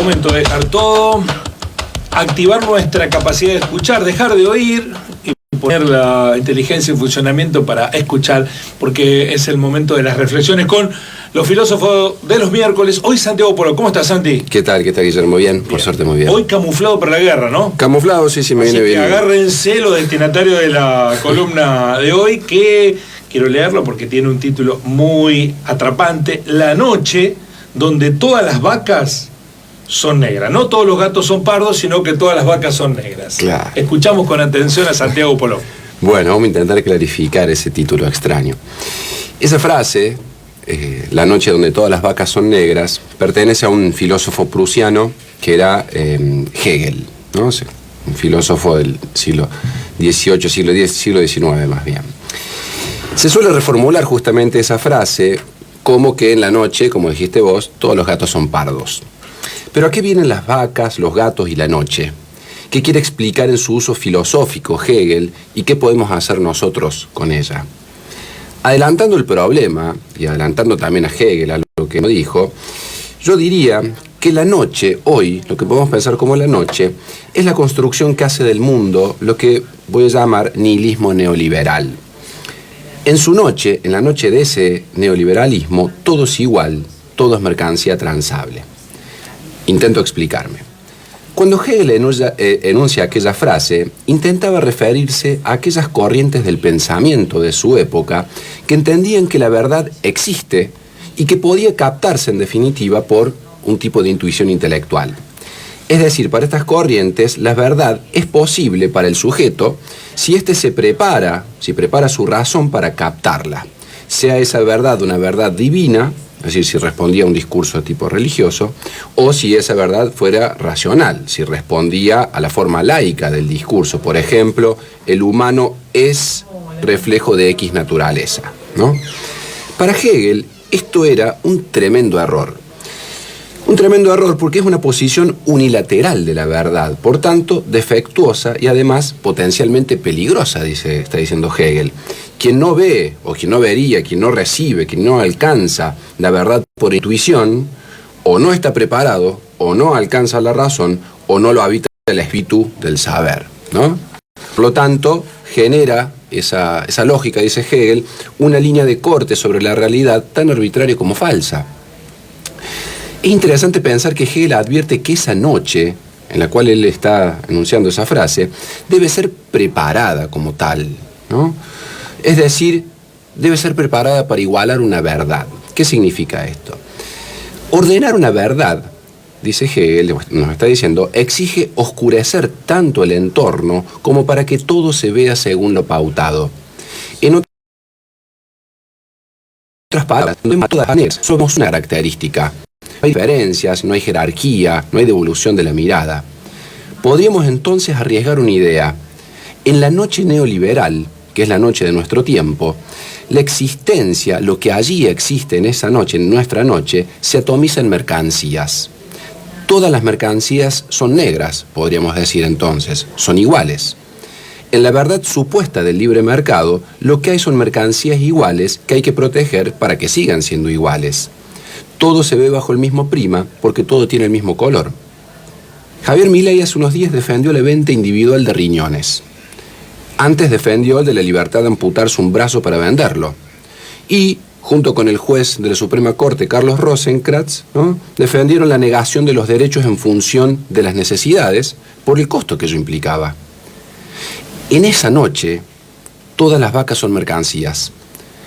momento de dejar todo, activar nuestra capacidad de escuchar, dejar de oír y poner la inteligencia en funcionamiento para escuchar, porque es el momento de las reflexiones con los filósofos de los miércoles. Hoy Santiago Polo. ¿Cómo estás, Santi? ¿Qué tal, Guillermo? Bien, por suerte muy bien. Hoy camuflado para la guerra, ¿no? Camuflado, sí, me viene bien. Agárrense los destinatarios de la columna de hoy, que quiero leerlo porque tiene un título muy atrapante. La noche donde todas las vacas son negras. No todos los gatos son pardos, sino que todas las vacas son negras. Claro. Escuchamos con atención a Santiago Polo. Bueno, vamos a intentar clarificar ese título extraño. Esa frase, la noche donde todas las vacas son negras, pertenece a un filósofo prusiano que era Hegel, ¿no? Un filósofo del siglo XVIII, siglo XIX más bien. Se suele reformular justamente esa frase como que en la noche, como dijiste vos, todos los gatos son pardos. Pero ¿a qué vienen las vacas, los gatos y la noche? ¿Qué quiere explicar en su uso filosófico Hegel y qué podemos hacer nosotros con ella? Adelantando el problema, y adelantando también a Hegel, a lo que nos dijo, yo diría que la noche, hoy, lo que podemos pensar como la noche, es la construcción que hace del mundo lo que voy a llamar nihilismo neoliberal. En su noche, en la noche de ese neoliberalismo, todo es igual, todo es mercancía transable. Intento explicarme. Cuando Hegel enuncia aquella frase, intentaba referirse a aquellas corrientes del pensamiento de su época que entendían que la verdad existe y que podía captarse en definitiva por un tipo de intuición intelectual. Es decir, para estas corrientes, la verdad es posible para el sujeto si éste si prepara su razón para captarla. Sea esa verdad una verdad divina, es decir, si respondía a un discurso de tipo religioso, o si esa verdad fuera racional, si respondía a la forma laica del discurso. Por ejemplo, el humano es reflejo de X naturaleza, ¿no? Para Hegel, esto era un tremendo error. Un tremendo error porque es una posición unilateral de la verdad, por tanto, defectuosa y además potencialmente peligrosa, está diciendo Hegel. Quien no ve, o quien no vería, quien no recibe, quien no alcanza la verdad por intuición, o no está preparado, o no alcanza la razón, o no lo habita el espíritu del saber, ¿no? Por lo tanto, genera esa lógica, dice Hegel, una línea de corte sobre la realidad tan arbitraria como falsa. Es interesante pensar que Hegel advierte que esa noche, en la cual él está enunciando esa frase, debe ser preparada como tal, ¿no? Es decir, debe ser preparada para igualar una verdad. ¿Qué significa esto? Ordenar una verdad, dice Hegel, nos está diciendo, exige oscurecer tanto el entorno como para que todo se vea según lo pautado. En otras palabras, de todas maneras, somos una característica. No hay diferencias, no hay jerarquía, no hay devolución de la mirada. Podríamos entonces arriesgar una idea. En la noche neoliberal, que es la noche de nuestro tiempo, la existencia, lo que allí existe en esa noche, en nuestra noche, se atomiza en mercancías. Todas las mercancías son negras, podríamos decir entonces, son iguales. En la verdad supuesta del libre mercado, lo que hay son mercancías iguales que hay que proteger para que sigan siendo iguales. Todo se ve bajo el mismo prisma porque todo tiene el mismo color. Javier Milei hace unos días defendió la venta individual de riñones. Antes defendió el de la libertad de amputarse un brazo para venderlo. Y, junto con el juez de la Suprema Corte, Carlos Rosenkrantz, ¿no?, defendieron la negación de los derechos en función de las necesidades por el costo que ello implicaba. En esa noche, todas las vacas son mercancías.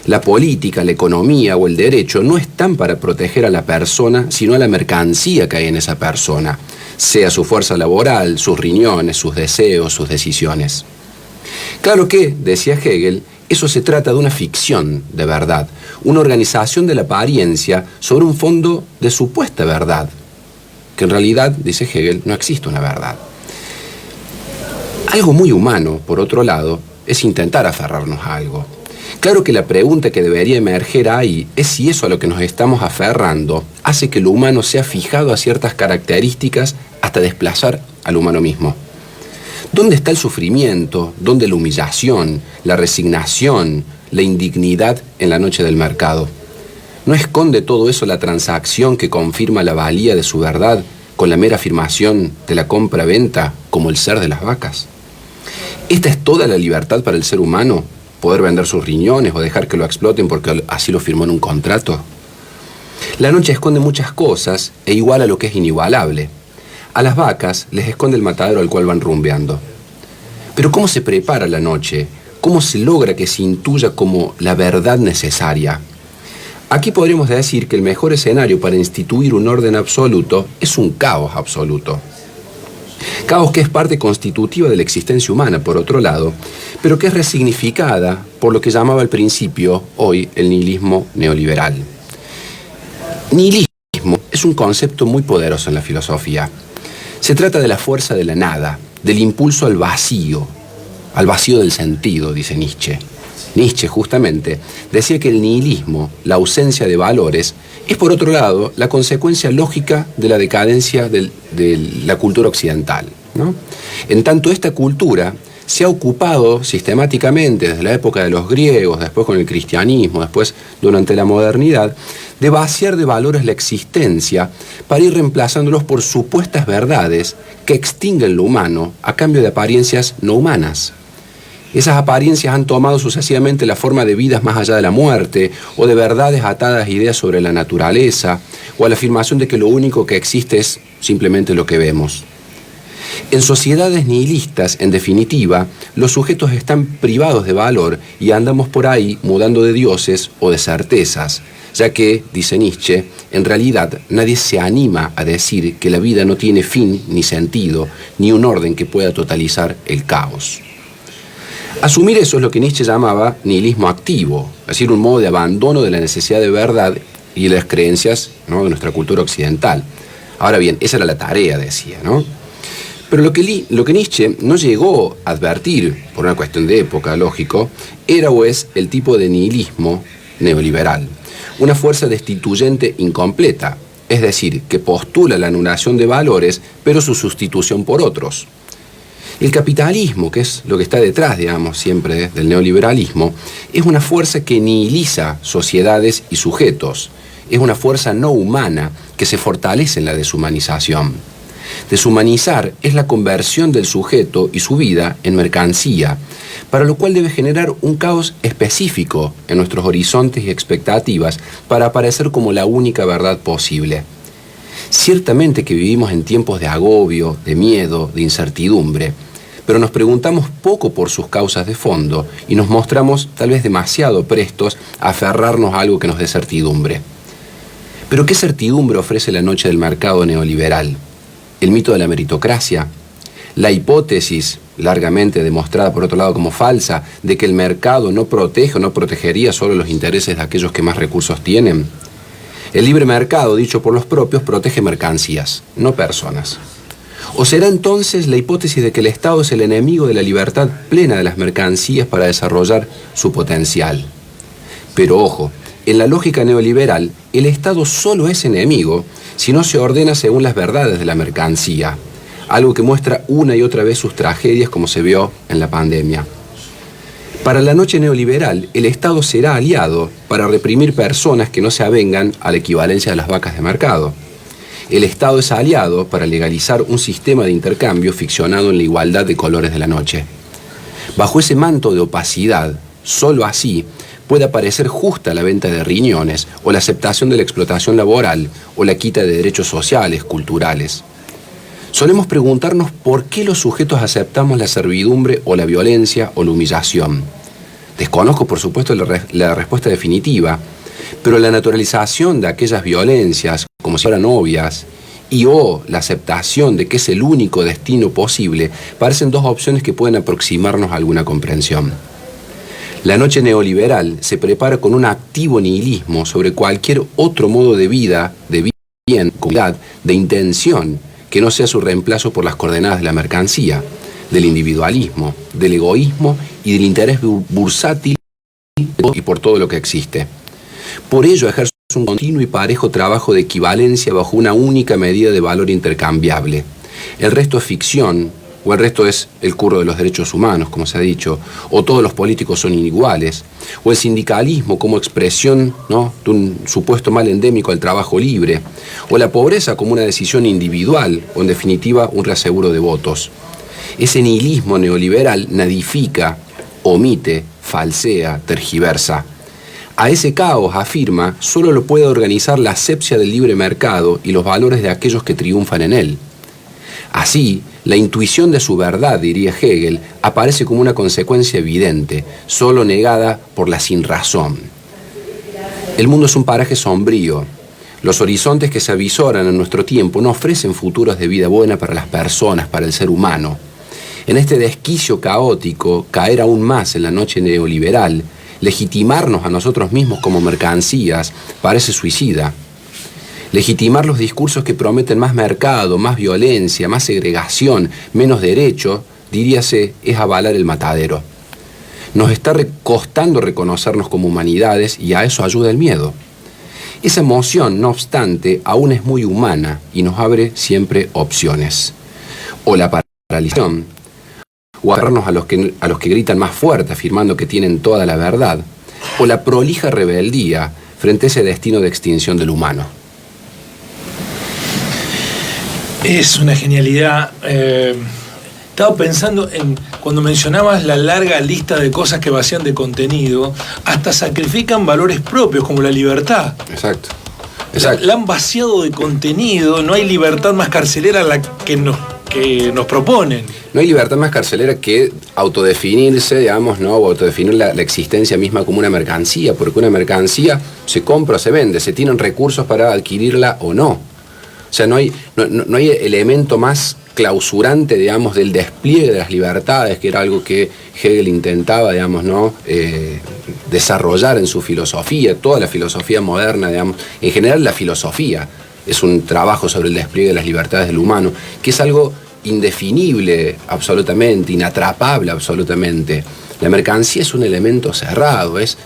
La política, la economía o el derecho no están para proteger a la persona, sino a la mercancía que hay en esa persona, sea su fuerza laboral, sus riñones, sus deseos, sus decisiones. Claro que, decía Hegel, eso se trata de una ficción de verdad, una organización de la apariencia sobre un fondo de supuesta verdad, que en realidad, dice Hegel, no existe una verdad. Algo muy humano, por otro lado, es intentar aferrarnos a algo. Claro que la pregunta que debería emerger ahí es si eso a lo que nos estamos aferrando hace que lo humano sea fijado a ciertas características hasta desplazar al humano mismo. ¿Dónde está el sufrimiento? ¿Dónde la humillación, la resignación, la indignidad en la noche del mercado? ¿No esconde todo eso la transacción que confirma la valía de su verdad con la mera afirmación de la compra-venta como el ser de las vacas? ¿Esta es toda la libertad para el ser humano? ¿Poder vender sus riñones o dejar que lo exploten porque así lo firmó en un contrato? La noche esconde muchas cosas e iguala lo que es inigualable. A las vacas les esconde el matadero al cual van rumbeando. Pero ¿cómo se prepara la noche? ¿Cómo se logra que se intuya como la verdad necesaria? Aquí podríamos decir que el mejor escenario para instituir un orden absoluto es un caos absoluto. Caos que es parte constitutiva de la existencia humana, por otro lado, pero que es resignificada por lo que llamaba al principio, hoy, el nihilismo neoliberal. Nihilismo es un concepto muy poderoso en la filosofía. Se trata de la fuerza de la nada, del impulso al vacío del sentido, dice Nietzsche. Nietzsche, justamente, decía que el nihilismo, la ausencia de valores, es, por otro lado, la consecuencia lógica de la decadencia de la cultura occidental, ¿no? En tanto, esta cultura se ha ocupado sistemáticamente, desde la época de los griegos, después con el cristianismo, después durante la modernidad, de vaciar de valores la existencia para ir reemplazándolos por supuestas verdades que extinguen lo humano a cambio de apariencias no humanas. Esas apariencias han tomado sucesivamente la forma de vidas más allá de la muerte, o de verdades atadas a ideas sobre la naturaleza, o a la afirmación de que lo único que existe es simplemente lo que vemos. En sociedades nihilistas, en definitiva, los sujetos están privados de valor y andamos por ahí mudando de dioses o de certezas, ya que, dice Nietzsche, en realidad nadie se anima a decir que la vida no tiene fin ni sentido, ni un orden que pueda totalizar el caos. Asumir eso es lo que Nietzsche llamaba nihilismo activo, es decir, un modo de abandono de la necesidad de verdad y de las creencias, ¿no?, de nuestra cultura occidental. Ahora bien, esa era la tarea, decía, ¿no? Pero lo que Nietzsche no llegó a advertir, por una cuestión de época, lógico, era o es el tipo de nihilismo neoliberal, una fuerza destituyente incompleta, es decir, que postula la anulación de valores, pero su sustitución por otros. El capitalismo, que es lo que está detrás, digamos, siempre del neoliberalismo, es una fuerza que nihiliza sociedades y sujetos. Es una fuerza no humana que se fortalece en la deshumanización. Deshumanizar es la conversión del sujeto y su vida en mercancía, para lo cual debe generar un caos específico en nuestros horizontes y expectativas para aparecer como la única verdad posible. Ciertamente que vivimos en tiempos de agobio, de miedo, de incertidumbre, pero nos preguntamos poco por sus causas de fondo y nos mostramos tal vez demasiado prestos a aferrarnos a algo que nos dé certidumbre. Pero ¿qué certidumbre ofrece la noche del mercado neoliberal? ¿El mito de la meritocracia? ¿La hipótesis, largamente demostrada por otro lado como falsa, de que el mercado no protege o no protegería solo los intereses de aquellos que más recursos tienen? El libre mercado, dicho por los propios, protege mercancías, no personas. ¿O será entonces la hipótesis de que el Estado es el enemigo de la libertad plena de las mercancías para desarrollar su potencial? Pero ojo, en la lógica neoliberal, el Estado solo es enemigo si no se ordena según las verdades de la mercancía, algo que muestra una y otra vez sus tragedias como se vio en la pandemia. Para la noche neoliberal, el Estado será aliado para reprimir personas que no se avengan a la equivalencia de las vacas de mercado. El Estado es aliado para legalizar un sistema de intercambio ficcionado en la igualdad de colores de la noche. Bajo ese manto de opacidad, solo así puede aparecer justa la venta de riñones o la aceptación de la explotación laboral o la quita de derechos sociales, culturales. Solemos preguntarnos por qué los sujetos aceptamos la servidumbre o la violencia o la humillación. Desconozco, por supuesto, la respuesta definitiva, pero la naturalización de aquellas violencias, como si fueran obvias, y o la aceptación de que es el único destino posible, parecen dos opciones que pueden aproximarnos a alguna comprensión. La noche neoliberal se prepara con un activo nihilismo sobre cualquier otro modo de vida, de bien, comunidad, de intención, que no sea su reemplazo por las coordenadas de la mercancía, del individualismo, del egoísmo y del interés bursátil y por todo lo que existe. Por ello ejerce un continuo y parejo trabajo de equivalencia bajo una única medida de valor intercambiable. El resto es ficción, o el resto es el curro de los derechos humanos, como se ha dicho, o todos los políticos son iniguales, o el sindicalismo como expresión, ¿no?, de un supuesto mal endémico al trabajo libre, o la pobreza como una decisión individual, o en definitiva un reaseguro de votos. Ese nihilismo neoliberal nadifica, omite, falsea, tergiversa. A ese caos, afirma, solo lo puede organizar la asepsia del libre mercado y los valores de aquellos que triunfan en él. Así, la intuición de su verdad, diría Hegel, aparece como una consecuencia evidente, solo negada por la sinrazón. El mundo es un paraje sombrío. Los horizontes que se avisoran en nuestro tiempo no ofrecen futuros de vida buena para las personas, para el ser humano. En este desquicio caótico, caer aún más en la noche neoliberal, legitimarnos a nosotros mismos como mercancías, parece suicida. Legitimar los discursos que prometen más mercado, más violencia, más segregación, menos derecho, diríase, es avalar el matadero. Nos está costando reconocernos como humanidades y a eso ayuda el miedo. Esa emoción, no obstante, aún es muy humana y nos abre siempre opciones. O la paralización, o agarrarnos a los que gritan más fuerte afirmando que tienen toda la verdad, o la prolija rebeldía frente a ese destino de extinción del humano. Es una genialidad. Estaba pensando en cuando mencionabas la larga lista de cosas que vacían de contenido, hasta sacrifican valores propios como la libertad. Exacto. La han vaciado de contenido, no hay libertad más carcelera la que nos proponen. No hay libertad más carcelera que autodefinirse, digamos, ¿no? O autodefinir la existencia misma como una mercancía, porque una mercancía se compra o se vende, se tienen recursos para adquirirla o no. O sea, no hay elemento más clausurante, digamos, del despliegue de las libertades, que era algo que Hegel intentaba, digamos, ¿no?, desarrollar en su filosofía, toda la filosofía moderna, digamos. En general, la filosofía es un trabajo sobre el despliegue de las libertades del humano, que es algo indefinible absolutamente, inatrapable absolutamente. La mercancía es un elemento cerrado, es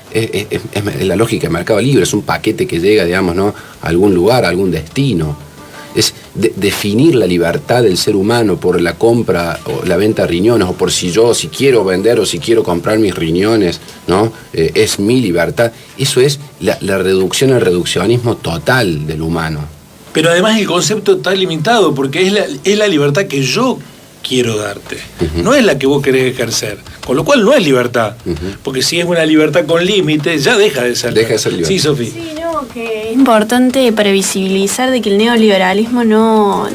la lógica del mercado libre, es un paquete que llega, digamos, ¿no?, a algún lugar, a algún destino. Es definir la libertad del ser humano por la compra o la venta de riñones, o por si quiero vender o si quiero comprar mis riñones, ¿no? Es mi libertad. Eso es la reducción al reduccionismo total del humano. Pero además el concepto está limitado, porque es la libertad que yo quiero darte, no es la que vos querés ejercer, con lo cual no es libertad, porque si es una libertad con límites, ya deja de ser libertad. Sí, Sofía. Sí, no, que es importante previsibilizar de que el neoliberalismo no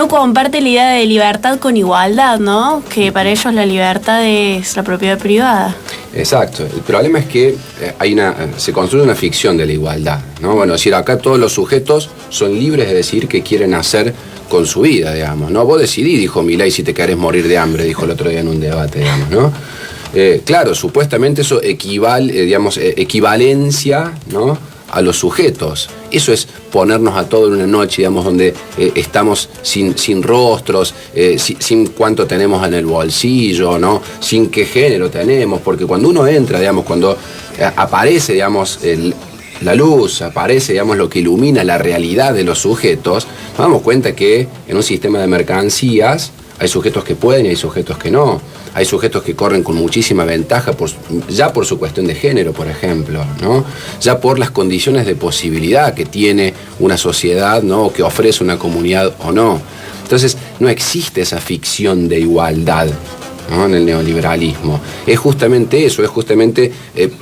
comparte la idea de libertad con igualdad, ¿no? Que para ellos la libertad es la propiedad privada. Exacto. El problema es que se construye una ficción de la igualdad, ¿no? Bueno, es decir, acá todos los sujetos son libres de decir qué quieren hacer con su vida, digamos, ¿no? Vos decidí, dijo Milei, si te querés morir de hambre, dijo el otro día en un debate, digamos, ¿no? Claro, supuestamente eso equivalencia, ¿no?, a los sujetos. Eso es ponernos a todo en una noche, digamos, donde estamos sin rostros, sin cuánto tenemos en el bolsillo, ¿no?, sin qué género tenemos, porque cuando uno entra, digamos, cuando aparece, digamos, la luz, aparece, digamos, lo que ilumina la realidad de los sujetos, nos damos cuenta que en un sistema de mercancías hay sujetos que pueden y hay sujetos que no. Hay sujetos que corren con muchísima ventaja ya por su cuestión de género, por ejemplo, ¿no? Ya por las condiciones de posibilidad que tiene una sociedad, ¿no?, que ofrece una comunidad o no. Entonces, no existe esa ficción de igualdad, ¿no?, en el neoliberalismo. Es justamente eso, es justamente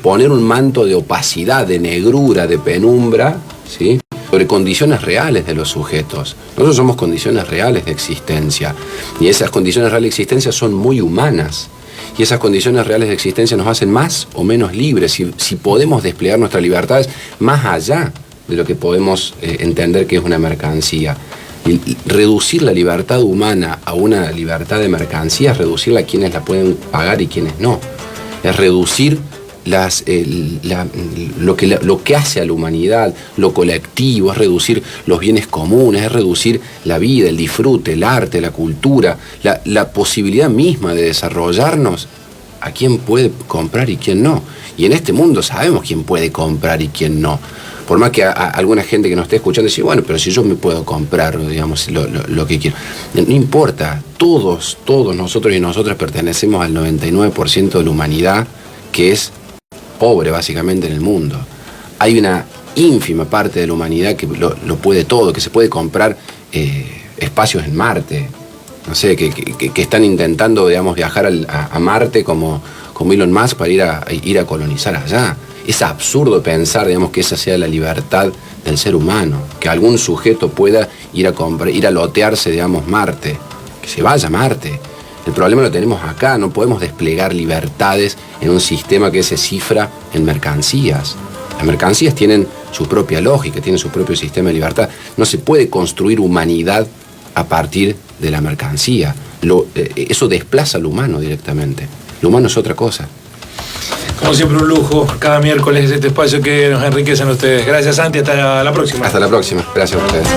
poner un manto de opacidad, de negrura, de penumbra, ¿sí?, sobre condiciones reales de los sujetos. Nosotros somos condiciones reales de existencia, y esas condiciones reales de existencia son muy humanas, y esas condiciones reales de existencia nos hacen más o menos libres, si podemos desplegar nuestras libertades más allá de lo que podemos entender que es una mercancía. Y reducir la libertad humana a una libertad de mercancía es reducirla a quienes la pueden pagar y quienes no. Es reducir lo que hace a la humanidad, lo colectivo, es reducir los bienes comunes, es reducir la vida, el disfrute, el arte, la cultura, la posibilidad misma de desarrollarnos a quién puede comprar y quién no. Y en este mundo sabemos quién puede comprar y quién no. Por más que a alguna gente que nos esté escuchando dice, bueno, pero si yo me puedo comprar, digamos, lo que quiero. No importa, todos nosotros y nosotras pertenecemos al 99% de la humanidad que es pobre básicamente en el mundo. Hay una ínfima parte de la humanidad que lo puede todo, que se puede comprar espacios en Marte. No sé, que están intentando, digamos, viajar a Marte como Elon Musk para ir a colonizar allá. Es absurdo pensar, digamos, que esa sea la libertad del ser humano, que algún sujeto pueda ir a lotearse, digamos, Marte, que se vaya a Marte. El problema lo tenemos acá, no podemos desplegar libertades en un sistema que se cifra en mercancías. Las mercancías tienen su propia lógica, tienen su propio sistema de libertad. No se puede construir humanidad a partir de la mercancía. Eso desplaza al humano directamente. Lo humano es otra cosa. Como siempre, un lujo. Cada miércoles este espacio que nos enriquecen ustedes. Gracias, Santi. Hasta la próxima. Hasta la próxima. Gracias a ustedes.